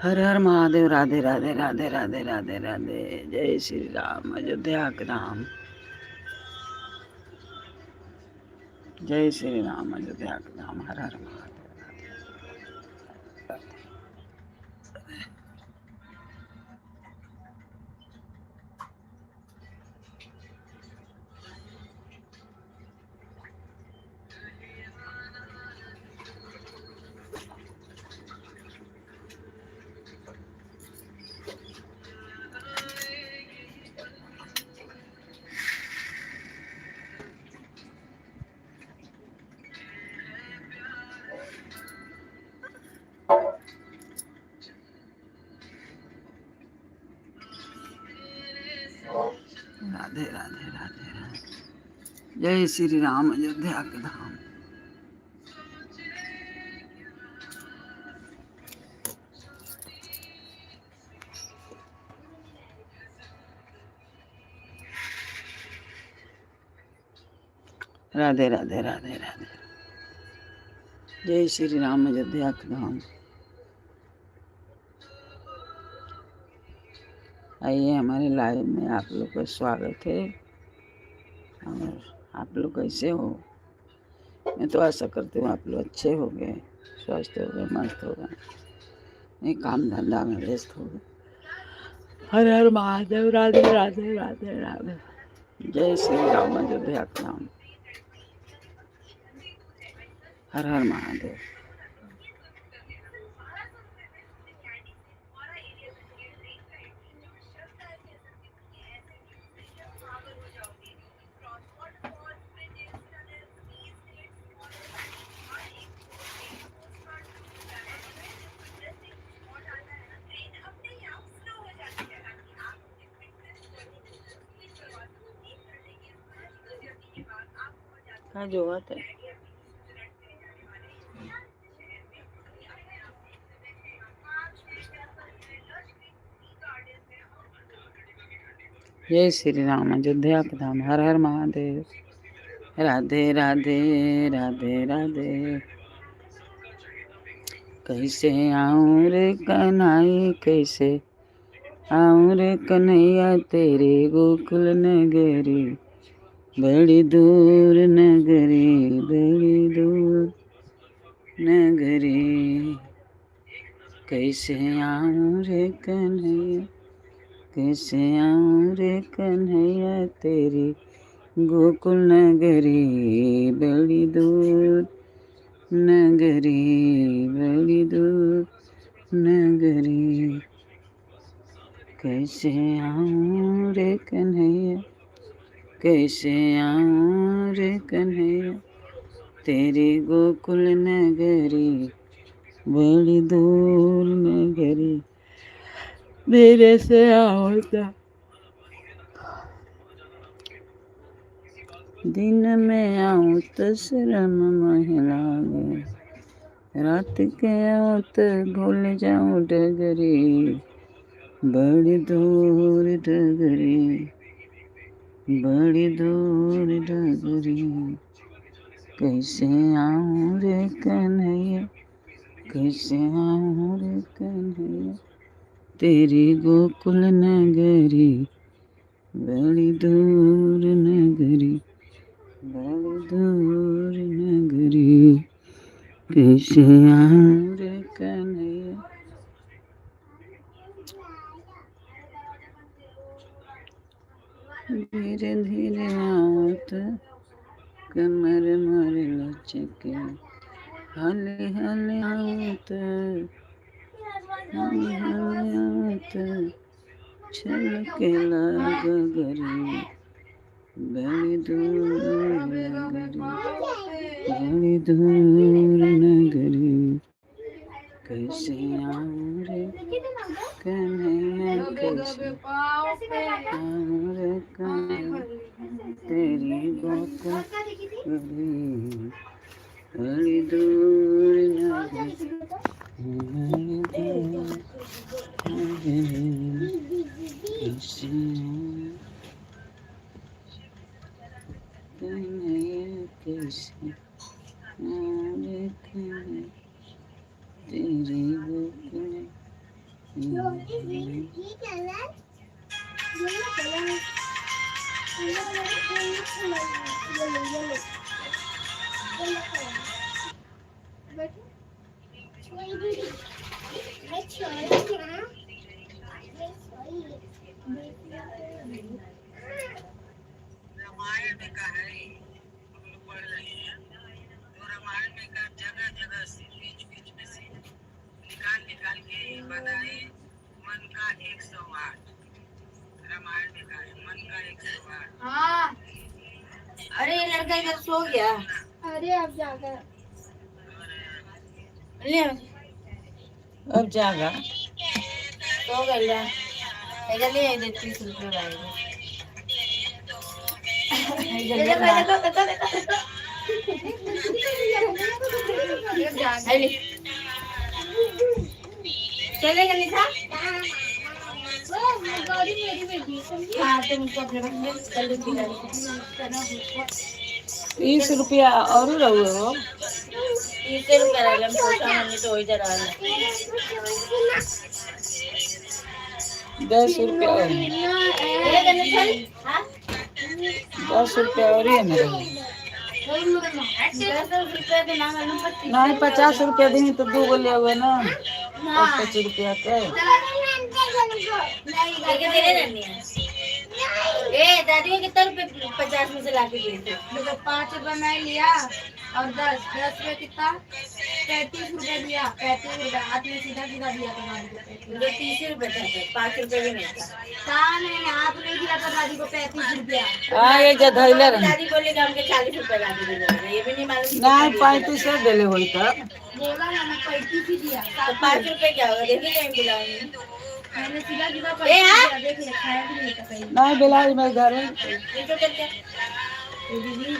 हर हर महादेव। राधे राधे राधे राधे राधे राधे। जय श्री राम अयोध्या के धाम। जय श्री राम अयोध्या के धाम। हर हर महादेव। राधे राधे राधे राधे। जय श्री राम अयोध्या के धाम। राधे राधे राधे राधे। जय श्री राम अयोध्या के धाम। आइए, हमारे लाइव में आप लोग का स्वागत है। और आप लोग कैसे हो? मैं तो आशा करती हूँ आप लोग अच्छे हो गए, स्वस्थ हो गए, मस्त हो गए, नहीं काम धंधा में व्यस्त हो गए। हर हर महादेव। राधे राधे राधे राधे। जय श्री राम अयोध्या के धाम। हर हर महादेव। हाँ जो बात है। जय श्री राम अयोध्या के धाम। हर हर महादेव। राधे राधे राधे राधे। कैसे आऊं रे कन्हैया, कैसे आऊं रे कन्हैया तेरे गोकुल नगरी। बड़ी दूर नगरी, बड़ी दूर नगरी। कैसे आऊं रे कन्हैया, कैसे आऊं रे कन्हैया तेरी गोकुल नगरी। बड़ी दूर नगरी, बड़ी दूर नगरी। कैसे आऊं रे कन्हैया, कैसे आऊं रे कन्हैया तेरी गोकुल नगरी। बड़ी दूर नगरी। मेरे से होता दिन में आऊं तो शर्म मोह लागे, रात के आऊं तो भूल जाऊं डगरी। बड़ी दूर डगरी, बड़ी दूर डगरी। कैसे आऊं रे कन्हैया, कैसे आऊं रे कन्हैया तेरी गोकुल नगरी। बड़ी दूर नगरी, बड़ी दूर नगरी। कैसे आऊं रे कन्हैया। धीरे धीरे आऊं तो कमर मर लचके। हले हले आऊं तो, हले हले आऊं तो छलके लाग गरी। बड़ी दूर नगरी, बड़ी दूर नगरी। कैसे आऊं रे कन्हैया, कैसे आऊं रे कन्हैया तेरी गोकुल नगरी। बड़ी दूर नगरी, बड़ी दूर नगरी। कैसे कन्हैया, कैसे आऊं रे कन्हैया तेरी गोकुल रामायण में का है, हम लोग पढ़ रहे हैं तो रामायण में का जगह जगह से बीच बीच में से निकाल निकाल के बनाए मन का 108। रामायण में का है मन का 108। हाँ अरे ये लड़का इधर सो गया। अरे अब जागा ले अब जागा सो गया इधर ले इधर 30 रुपये लाएगा चलेगा निशा हाँ तुम 30 रुपया और रहो 30 रुपया तो इधर आ 10 रुपया 10 रुपया और ही है मेरे नहीं 50 रुपया दी तो 2 गो ले हुए ना 25 रुपया के दादी को कितना रुपए 50 में से ला के दिए थे 5 रुपए मैं लिया और 10 में कितना 35 रुपए दिया 35 रुपए हाथ में सीधा सीधा दिया था दादी को 30 रुपए था 5 रुपए भी नहीं था नहीं हाथ में दिया था दादी को 35 रुपया हाँ ये गधैले दादी बोले कि हमके 40 रुपए ला के दे ये भी नहीं मालूम नहीं 35 से देले होई था बोला ना 35 ही दिया तो 5 रुपए क्या होगा देखिए कहीं बुलाऊंगी मैंने सीधा सीधा देखिए खाया भी नहीं था कहीं नहीं बिलाज मैं घर में ये तो करके दीदी